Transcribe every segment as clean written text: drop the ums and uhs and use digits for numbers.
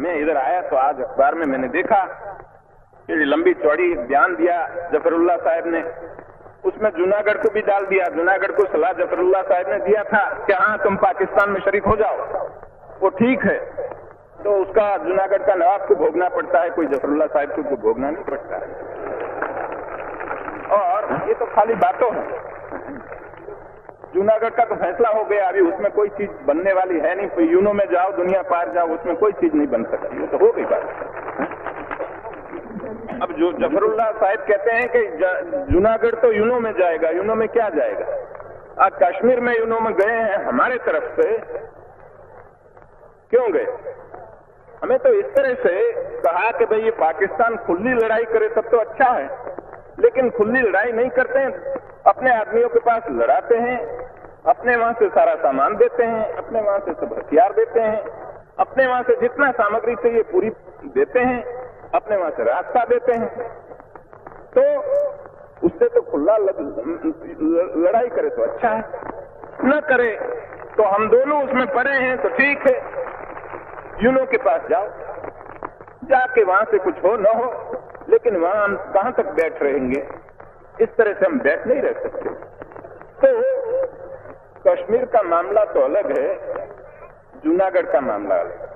मैं इधर आया तो आज अखबार में मैंने देखा कि लंबी चौड़ी बयान दिया जफरुल्लाह साहब ने, उसमें जूनागढ़ को भी डाल दिया। जूनागढ़ को सलाह जफरुल्लाह साहब ने दिया था कि हाँ तुम पाकिस्तान में शरीक हो जाओ, वो ठीक है, तो उसका जूनागढ़ का नवाब को भोगना पड़ता है, कोई जफरुल्लाह साहब को भोगना नहीं पड़ता है। और ये तो खाली बातों है। जूनागढ़ का तो फैसला हो गया, अभी उसमें कोई चीज बनने वाली है नहीं। कोई यूनो में जाओ, दुनिया पार जाओ, उसमें कोई चीज नहीं बन सकती, वो तो हो गई बात। अब जो जफरुल्लाह साहब कहते हैं कि जूनागढ़ तो यूनो में जाएगा, यूनो में क्या जाएगा? आज कश्मीर में यूनो में गए हैं हमारे तरफ से, क्यों गए? हमें तो इस तरह से कहा कि भाई ये पाकिस्तान खुली लड़ाई करे तब तो अच्छा है, लेकिन खुली लड़ाई नहीं करते हैं, अपने आदमियों के पास लड़ाते हैं, अपने वहां से सारा सामान देते हैं, अपने वहां से सब हथियार देते हैं, अपने वहां से जितना सामग्री चाहिए पूरी देते हैं, अपने वहां से रास्ता देते हैं। तो उससे तो खुला लड़ाई करे तो अच्छा है, न करे तो हम दोनों उसमें पड़े हैं तो ठीक है, यूनो के पास जाओ, जाके वहां से कुछ हो न हो, लेकिन वहां हम कहां तक बैठ रहेंगे? इस तरह से हम बैठ नहीं रह सकते। तो कश्मीर का मामला तो अलग है, जूनागढ़ का मामला अलग।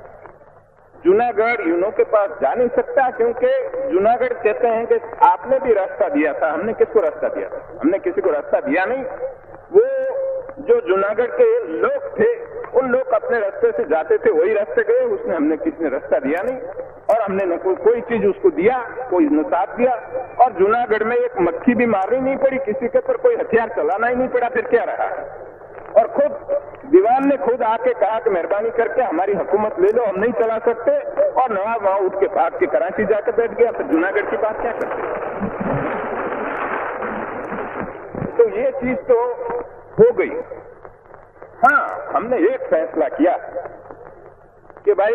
जूनागढ़ यूनो के पास जा नहीं सकता, क्योंकि जूनागढ़ कहते हैं कि आपने भी रास्ता दिया था। हमने किसको रास्ता दिया था? हमने किसी को रास्ता दिया नहीं। वो जो जूनागढ़ के लोग थे, उन लोग अपने रास्ते से जाते थे, वही रास्ते गए, उसने हमने किसी ने रास्ता दिया नहीं, और हमने न कोई चीज उसको दिया, कोई न साथ दिया। और जूनागढ़ में एक मक्खी भी मारनी नहीं पड़ी, किसी के ऊपर कोई हथियार चलाना ही नहीं पड़ा, फिर क्या रहा? और खुद दीवान ने खुद आके कहा कि मेहरबानी करके हमारी हुकूमत ले लो, हम नहीं चला सकते, और नवाब वहां उठ के भाग के कराची जाकर बैठ गया। फिर जूनागढ़ की बात क्या करते? तो ये चीज तो हो गई। हाँ, हमने एक फैसला किया कि भाई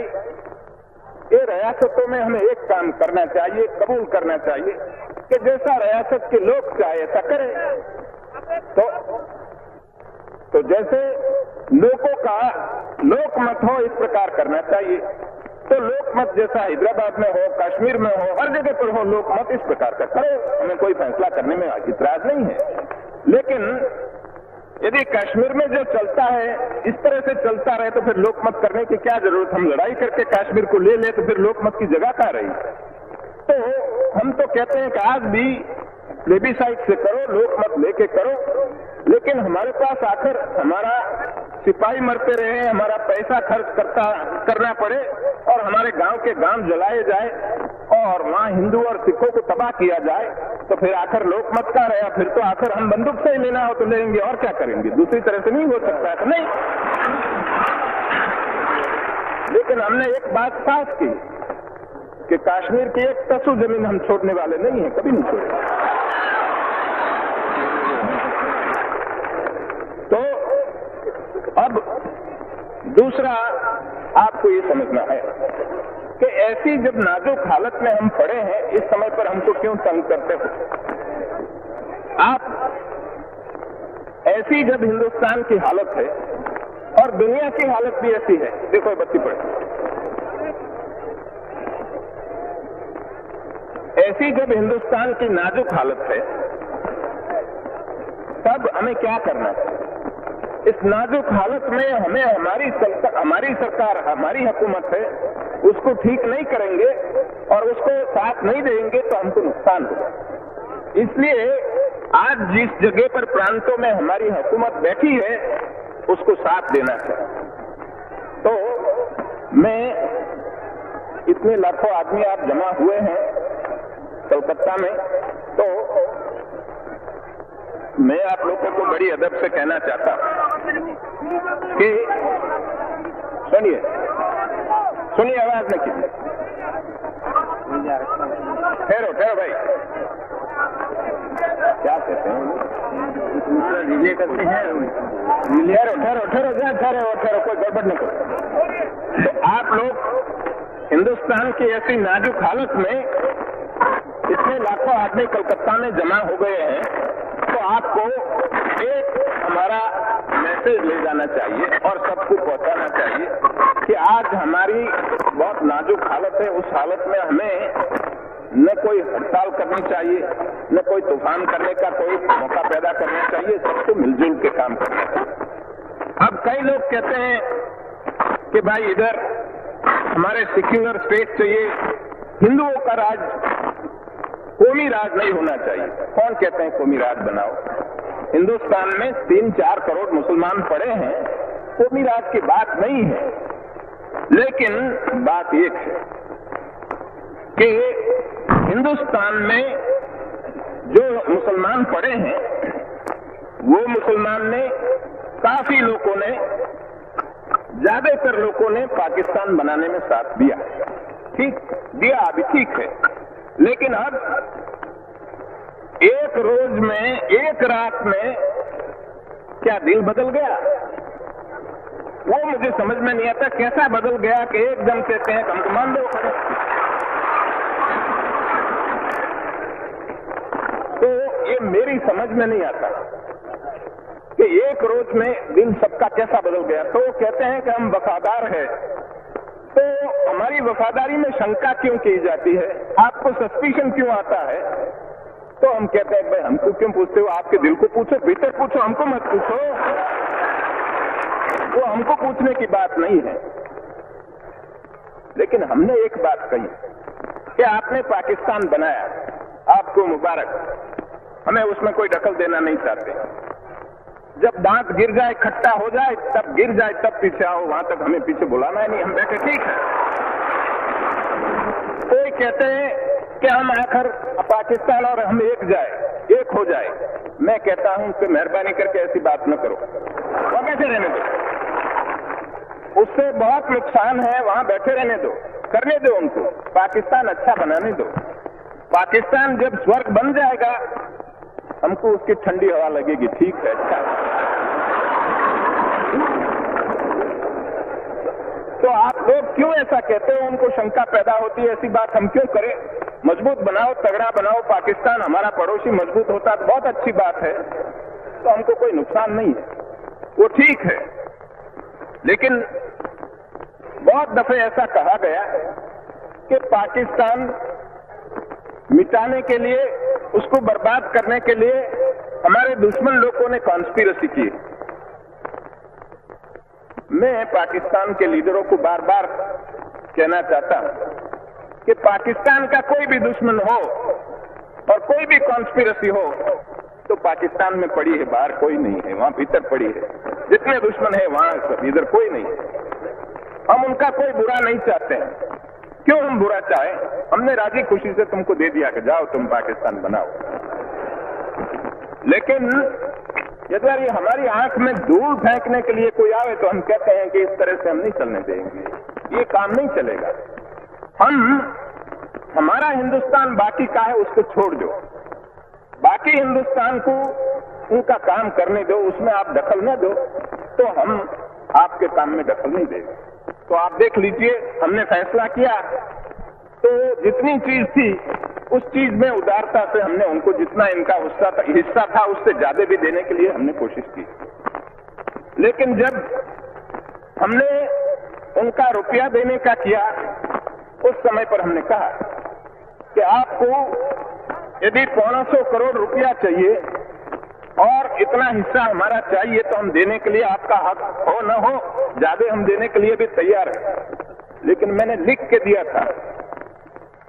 ये रियासतों में हमें एक काम करना चाहिए, कबूल करना चाहिए कि जैसा रियासत के लोग चाहे ऐसा करें। तो जैसे लोगों का लोकमत हो, इस प्रकार करना चाहिए। तो लोकमत जैसा हैदराबाद में हो, कश्मीर में हो, हर जगह पर हो लोकमत, इस प्रकार का करो। हमें कोई फैसला करने में इतराज नहीं है। लेकिन यदि कश्मीर में जो चलता है इस तरह से चलता रहे तो फिर लोकमत करने की क्या जरूरत? हम लड़ाई करके कश्मीर को ले ले तो फिर लोकमत की जगह कहाँ रही? तो हम तो कहते हैं कि आज भी प्लेबिसाइट से करो, लोकमत लेके करो, लेकिन हमारे पास आकर हमारा सिपाही मरते रहे, हमारा पैसा खर्च करना पड़े, और हमारे गांव के गांव जलाए जाए, और वहां हिंदू और सिखों को तबाह किया जाए, तो फिर आखिर लोकमत का रहा? फिर तो आखिर हम बंदूक से ही लेना हो तो लेंगे, और क्या करेंगे? दूसरी तरह से नहीं हो सकता है, तो नहीं। लेकिन हमने एक बात साफ की कि कश्मीर की एक तसु जमीन हम छोड़ने वाले नहीं है, कभी नहीं छोड़ेंगे। तो अब दूसरा आपको ये समझना है कि ऐसी जब नाजुक हालत में हम पड़े हैं, इस समय पर हमको क्यों तंग करते हो आप? ऐसी जब हिंदुस्तान की हालत है और दुनिया की हालत भी ऐसी है, देखो बत्ती पड़े, ऐसी जब हिंदुस्तान की नाजुक हालत है, तब हमें क्या करना है? इस नाजुक हालत में हमें हमारी सरकार, हमारी हुकूमत है, उसको ठीक नहीं करेंगे और उसको साथ नहीं देंगे तो हमको नुकसान होगा। इसलिए आज जिस जगह पर प्रांतों में हमारी हुकूमत बैठी है, उसको साथ देना चाहिए। तो मैं इतने लाखों आदमी आप जमा हुए हैं कलकत्ता में, तो मैं आप लोगों को बड़ी अदब से कहना चाहता हूं कि सुनिए आवाज न कीजिए, ठहरो भाई, क्या कहते हैं? रिले करते हैं। ठहरो, कोई गड़बड़ नहीं करो। तो आप लोग हिंदुस्तान की ऐसी नाजुक हालत में इतने लाखों आदमी कलकत्ता में जमा हो गए हैं, तो आपको एक हमारा मैसेज ले जाना चाहिए और सबको पहुंचाना चाहिए कि आज हमारी बहुत नाजुक हालत है। उस हालत में हमें न कोई हड़ताल करनी चाहिए, न कोई तूफान करने का कोई मौका पैदा करना चाहिए, सबको मिलजुल के काम करना चाहिए। अब कई लोग कहते हैं कि भाई इधर हमारे सेक्युलर स्टेट चाहिए, हिंदुओं का राज, कौमी राज नहीं होना चाहिए। कौन कहते हैं कौमी राज बनाओ? हिंदुस्तान में 3-4 करोड़ मुसलमान पड़े हैं, कौमी राज की बात नहीं है। लेकिन बात एक है कि हिंदुस्तान में जो मुसलमान पड़े हैं, वो मुसलमान ने, काफी लोगों ने, ज्यादातर लोगों ने पाकिस्तान बनाने में साथ दिया। ठीक दिया, अभी ठीक है। लेकिन अब एक रोज में, एक रात में क्या दिल बदल गया? वो मुझे समझ में नहीं आता कैसा बदल गया कि एकदम कहते हैं हम मान दो। तो ये मेरी समझ में नहीं आता कि एक रोज में दिल सबका कैसा बदल गया। तो कहते हैं कि हम वफादार हैं, तो हमारी वफादारी में शंका क्यों की जाती है? आपको सस्पिशन क्यों आता है? तो हम कहते हैं भाई हमको क्यों पूछते हो? आपके दिल को पूछो, भीतर पूछो, हमको मत पूछो। वो हमको पूछने की बात नहीं है। लेकिन हमने एक बात कही कि आपने पाकिस्तान बनाया, आपको मुबारक, हमें उसमें कोई दखल देना नहीं चाहते। जब दांत गिर जाए, खट्टा हो जाए, तब गिर जाए, तब पीछे आओ, वहां तक हमें पीछे बुलाना है नहीं, हम बैठे ठीक है। कोई कहते हैं कि हम आखिर पाकिस्तान और हम एक हो जाए। मैं कहता हूं कि मेहरबानी करके ऐसी बात न करो, वहां बैठे रहने दो। उससे बहुत नुकसान है, वहां बैठे रहने दो, करने दो उनको, पाकिस्तान अच्छा बनाने दो। पाकिस्तान जब स्वर्ग बन जाएगा, हमको उसकी ठंडी हवा लगेगी, ठीक है, अच्छा। तो आप लोग क्यों ऐसा कहते हो? उनको शंका पैदा होती है, ऐसी बात हम क्यों करें? मजबूत बनाओ, तगड़ा बनाओ, पाकिस्तान हमारा पड़ोसी मजबूत होता तो बहुत अच्छी बात है, तो हमको कोई नुकसान नहीं है, वो ठीक है। लेकिन बहुत दफे ऐसा कहा गया कि पाकिस्तान मिटाने के लिए, उसको बर्बाद करने के लिए हमारे दुश्मन लोगों ने कॉन्स्पिरेसी की। मैं पाकिस्तान के लीडरों को बार बार कहना चाहता हूं कि पाकिस्तान का कोई भी दुश्मन हो और कोई भी कॉन्स्पिरेसी हो तो पाकिस्तान में पड़ी है, बाहर कोई नहीं है, वहां भीतर पड़ी है। जितने दुश्मन है वहां सब, इधर कोई नहीं है। हम उनका कोई बुरा नहीं चाहते हैं। क्यों हम बुरा चाहें? हमने राजी खुशी से तुमको दे दिया कि जाओ तुम पाकिस्तान बनाओ। लेकिन यदि हमारी आंख में धूल फेंकने के लिए कोई आवे तो हम कहते हैं कि इस तरह से हम नहीं चलने देंगे, ये काम नहीं चलेगा। हमारा हिंदुस्तान बाकी का है, उसको छोड़ दो, बाकी हिंदुस्तान को उनका काम करने दो, उसमें आप दखल न दो, तो हम आपके काम में दखल नहीं देंगे। तो आप देख लीजिए, हमने फैसला किया तो जितनी चीज थी उस चीज में उदारता से हमने उनको जितना इनका हिस्सा था उससे ज्यादा भी देने के लिए हमने कोशिश की। लेकिन जब हमने उनका रुपया देने का किया, उस समय पर हमने कहा कि आपको यदि 500 करोड़ रुपया चाहिए और इतना हिस्सा हमारा चाहिए तो हम देने के लिए, आपका हक हो न हो, ज्यादा हम देने के लिए भी तैयार है। लेकिन मैंने लिख के दिया था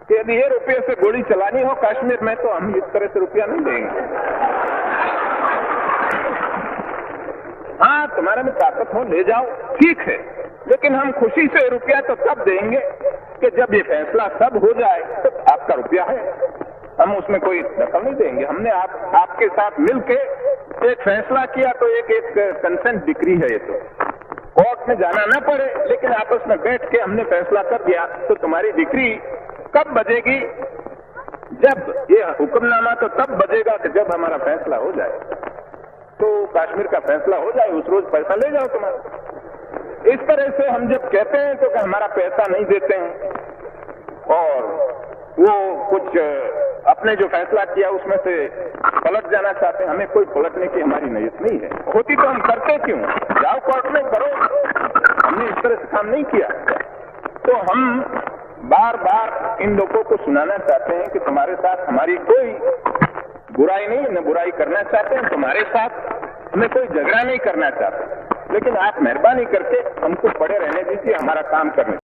कि यदि ये रुपये से गोली चलानी हो कश्मीर में तो हम इस तरह से रुपया नहीं देंगे। हाँ, तुम्हारे में ताकत हो ले जाओ, ठीक है, लेकिन हम खुशी से रुपया तो तब देंगे कि जब ये फैसला सब हो जाए तो आपका रुपया है, हम उसमें कोई दखल नहीं देंगे। हमने आपके साथ मिलके एक फैसला किया तो एक कंसेंट डिक्री है, ये तो कोर्ट में जाना न पड़े, लेकिन आपस में बैठ के हमने फैसला कर दिया। तो तुम्हारी डिक्री कब बजेगी? जब ये हुक्मनामा तो तब बजेगा कि जब हमारा फैसला हो जाए। तो कश्मीर का फैसला हो जाए, उस रोज पैसा ले जाओ तुम्हारा। इस तरह से हम जब कहते हैं तो कि हमारा पैसा नहीं देते हैं और वो कुछ अपने जो फैसला किया उसमें से पलट जाना चाहते हैं। हमें कोई पलटने की हमारी नीयत नहीं है। होती तो हम करते क्यों? जाओ कोर्ट में करो। हमने इस तरह से काम नहीं किया। तो हम बार बार इन लोगों को सुनाना चाहते हैं कि तुम्हारे साथ हमारी कोई बुराई नहीं, न बुराई करना चाहते हैं। तुम्हारे साथ हमें कोई झगड़ा नहीं करना चाहते, लेकिन आप मेहरबानी करके हमको पड़े रहने दीजिए, हमारा काम करने